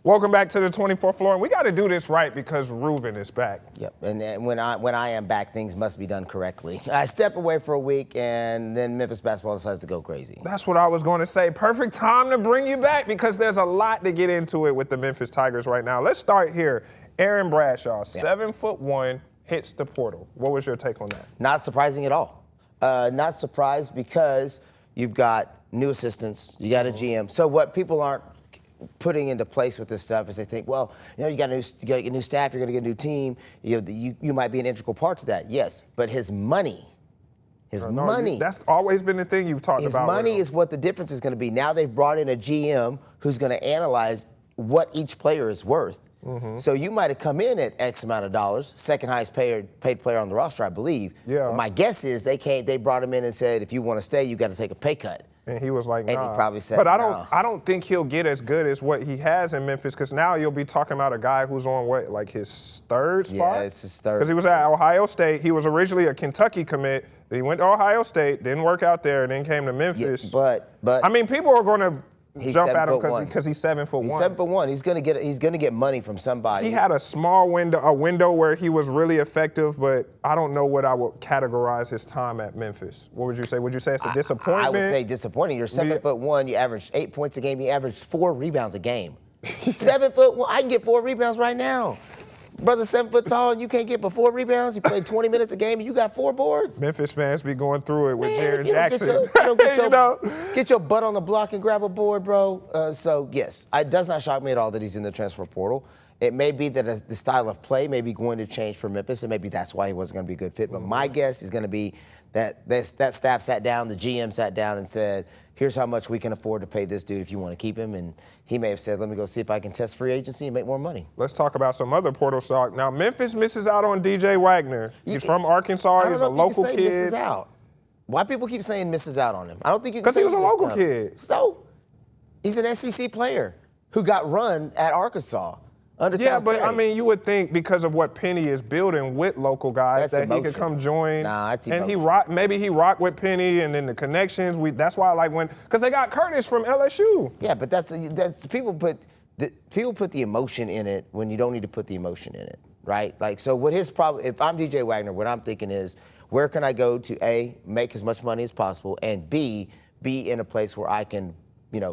Welcome back to the 24th floor. And we got to do this right because Ruben is back. Yep, and when I am back, things must be done correctly. I step away for a week, and then Memphis basketball decides to go crazy. That's what I was going to say. Perfect time to bring you back because there's a lot to get into it with the Memphis Tigers right now. Let's start here. Aaron Bradshaw, 7'1", hits the portal. What was your take on that? Not surprising at all. Not surprised because you've got new assistants, you got a GM. So what people aren't putting into place with this stuff is they think, well, you got to get a new staff, you're going to get a new team, you might be an integral part to that. Yes, but his money. That's always been the thing you've talked about. His money is what the difference is going to be. Now they've brought in a GM who's going to analyze what each player is worth. So you might have come in at X amount of dollars, second highest paid player on the roster, I believe. Yeah. But my guess is they brought him in and said, if you want to stay, you got to take a pay cut. And he was like, nah. And he probably said, but I don't think he'll get as good as what he has in Memphis because now you'll be talking about a guy who's on like his third spot? Yeah, it's his third. Because he was at Ohio State. He was originally a Kentucky commit. Then he went to Ohio State, didn't work out there, and then came to Memphis. Yeah, but I mean, people are going to jump at him because he's 7'1". He's 7'1". He's gonna get money from somebody. He had a window where he was really effective, but I don't know what I would categorize his time at Memphis. What would you say? Would you say it's a disappointment? I would say disappointing. You're 7'1". You average 8 points a game. You average 4 rebounds a game. 7'1". I can get 4 rebounds right now. Brother, 7 foot tall, and you can't get but 4 rebounds. You played 20 minutes a game, and you got 4 boards. Memphis fans be going through it with Jaren Jackson. Get your butt on the block and grab a board, bro. So, yes, it does not shock me at all that he's in the transfer portal. It may be that the style of play may be going to change for Memphis, and maybe that's why he wasn't going to be a good fit. But my guess is going to be that staff sat down, the GM sat down and said, here's how much we can afford to pay this dude if you want to keep him. And he may have said, let me go see if I can test free agency and make more money. Let's talk about some other portal stock. Now, Memphis misses out on DJ Wagner. He's from Arkansas. He's a local kid. Misses out. Why people keep saying misses out on him? I don't think you can say because he was a local kid. So, he's an SEC player who got run at Arkansas. Yeah, but I mean, you would think because of what Penny is building with local guys that he could come join. Nah, that's emotion. And maybe he rocked with Penny and then the connections. That's why I like because they got Curtis from LSU. Yeah, but that's people put the emotion in it when you don't need to put the emotion in it, right? Like, so what his problem? If I'm DJ Wagner, what I'm thinking is, where can I go to A, make as much money as possible, and B, be in a place where I can,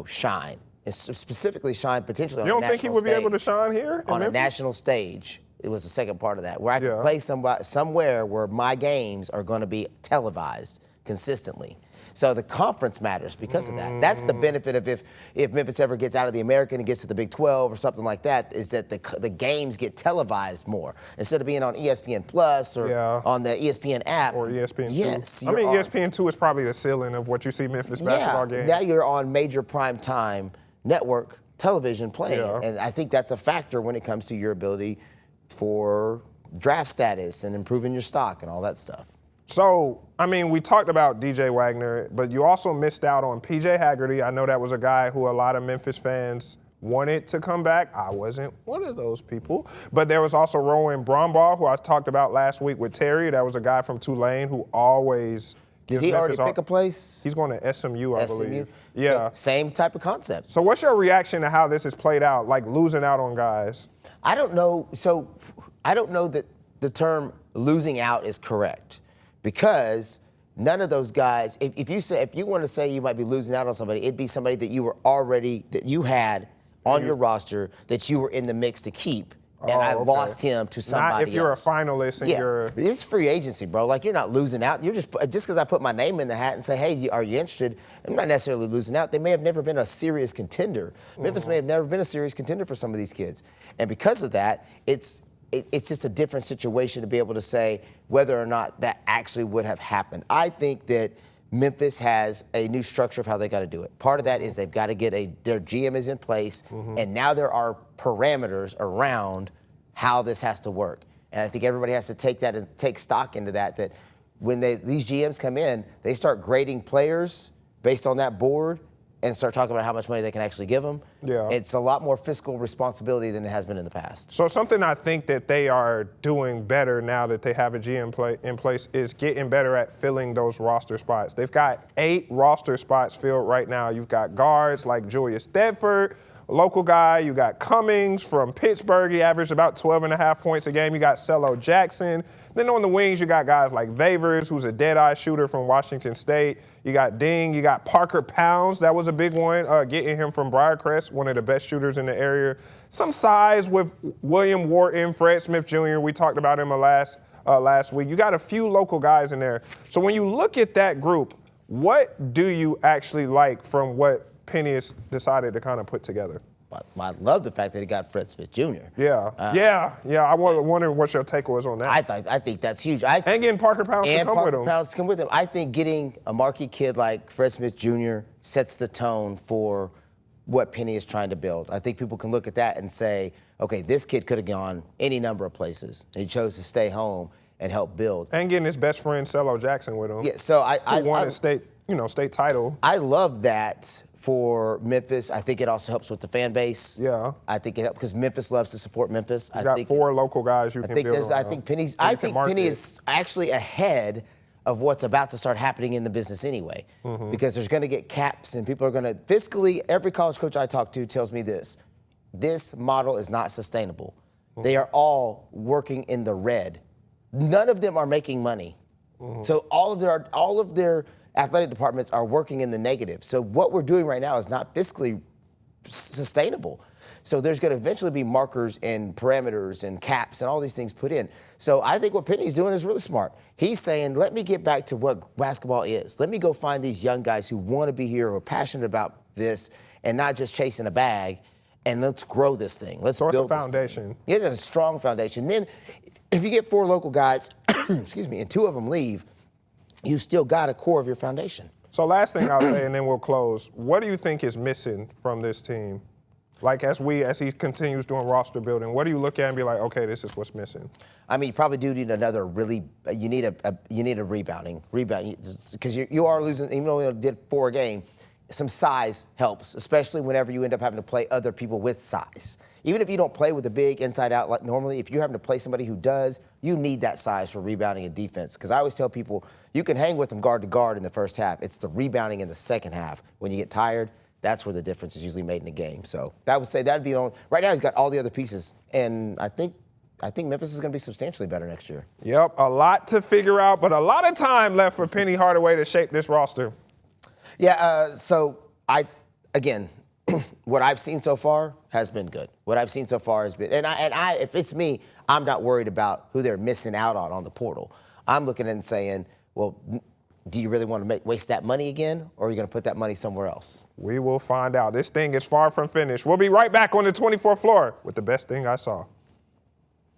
shine. And specifically shine potentially on a national stage. You don't think he would be able to shine here? On a national stage. It was the second part of that, where I can play somewhere where my games are going to be televised consistently. So the conference matters because of that. That's the benefit of if Memphis ever gets out of the American and gets to the Big 12 or something like that, is that the games get televised more. Instead of being on ESPN Plus or on the ESPN app. Or ESPN 2. Yes. I mean, ESPN 2 is probably the ceiling of what you see Memphis basketball games. Now you're on major prime time network television playing. And I think that's a factor when it comes to your ability for draft status and improving your stock and all that stuff. So, I mean, we talked about DJ Wagner, but you also missed out on PJ Haggerty. I know that was a guy who a lot of Memphis fans wanted to come back. I wasn't one of those people. But there was also Rowan Brombaugh, who I talked about last week with Terry. That was a guy from Tulane who always Did he already pick a place? He's going to SMU, I believe. Yeah. Same type of concept. So what's your reaction to how this has played out, like losing out on guys? I don't know. So I don't know that the term losing out is correct because none of those guys, if you want to say you might be losing out on somebody, it'd be somebody that you had on your roster that you were in the mix to keep. And I lost him to somebody else. Not if you're a finalist and you're... It's free agency, bro. Like, you're not losing out. You're just because I put my name in the hat and say, hey, are you interested? I'm not necessarily losing out. They may have never been a serious contender. Memphis may have never been a serious contender for some of these kids. And because of that, it's just a different situation to be able to say whether or not that actually would have happened. I think that Memphis has a new structure of how they got to do it. Part of that is they've got to get their GM is in place, and now there are parameters around how this has to work. And I think everybody has to take that and take stock into that when these GMs come in, they start grading players based on that board and start talking about how much money they can actually give them. Yeah. It's a lot more fiscal responsibility than it has been in the past. So something I think that they are doing better now that they have a GM in place is getting better at filling those roster spots. They've got 8 roster spots filled right now. You've got guards like Julius Stedford, local guy. You got Cummings from Pittsburgh. He averaged about 12.5 points a game. You got Cello Jackson. Then on the wings, you got guys like Vavers, who's a dead-eye shooter from Washington State. You got Ding. You got Parker Pounds. That was a big one, getting him from Briarcrest, one of the best shooters in the area. Some size with William Wharton, Fred Smith Jr. We talked about him last week. You got a few local guys in there. So when you look at that group, what do you actually like from what Penny has decided to kind of put together? I love the fact that he got Fred Smith Jr. Yeah. I wonder what your take was on that. I think that's huge. And getting Parker Pounds to come with him. Pounds to come with him. I think getting a marquee kid like Fred Smith Jr. sets the tone for what Penny is trying to build. I think people can look at that and say, okay, this kid could have gone any number of places, and he chose to stay home and help build. And getting his best friend Cello Jackson with him. Yeah, so I won a state title. I love that for Memphis. I think it also helps with the fan base. Yeah. I think it helps because Memphis loves to support Memphis. You got 4 local guys you can build around. I think Penny is actually ahead of what's about to start happening in the business anyway. Mm-hmm. Because there's going to get caps and people are going to fiscally, every college coach I talk to tells me this model is not sustainable. Mm-hmm. They are all working in the red. None of them are making money. Mm-hmm. So all of their athletic departments are working in the negative. So what we're doing right now is not fiscally sustainable. So there's going to eventually be markers and parameters and caps and all these things put in. So I think what Penny's doing is really smart. He's saying, let me get back to what basketball is. Let me go find these young guys who want to be here, who are passionate about this, and not just chasing a bag. And let's grow this thing. Let's build a foundation. Yeah, it's a strong foundation. Then if you get 4 local guys, excuse me, and 2 of them leave, you still got a core of your foundation. So last thing I'll say, and then we'll close. What do you think is missing from this team? Like as he continues doing roster building, what do you look at and be like, okay, this is what's missing? I mean, you probably do need another you need a rebound, because you are losing, even though you did 4 a game. Some size helps, especially whenever you end up having to play other people with size. Even if you don't play with a big inside out like normally, if you're having to play somebody who does, you need that size for rebounding and defense. Because I always tell people, you can hang with them guard to guard in the first half. It's the rebounding in the second half. When you get tired, that's where the difference is usually made in the game. So that would say that'd be the only. Right now he's got all the other pieces, and I think Memphis is going to be substantially better next year. Yep, a lot to figure out, but a lot of time left for Penny Hardaway to shape this roster. Yeah, so again, what I've seen so far has been good. What I've seen so far has been, and if it's me, I'm not worried about who they're missing out on the portal. I'm looking at it and saying, well, do you really want to waste that money again, or are you going to put that money somewhere else? We will find out. This thing is far from finished. We'll be right back on the 24th floor with the best thing I saw.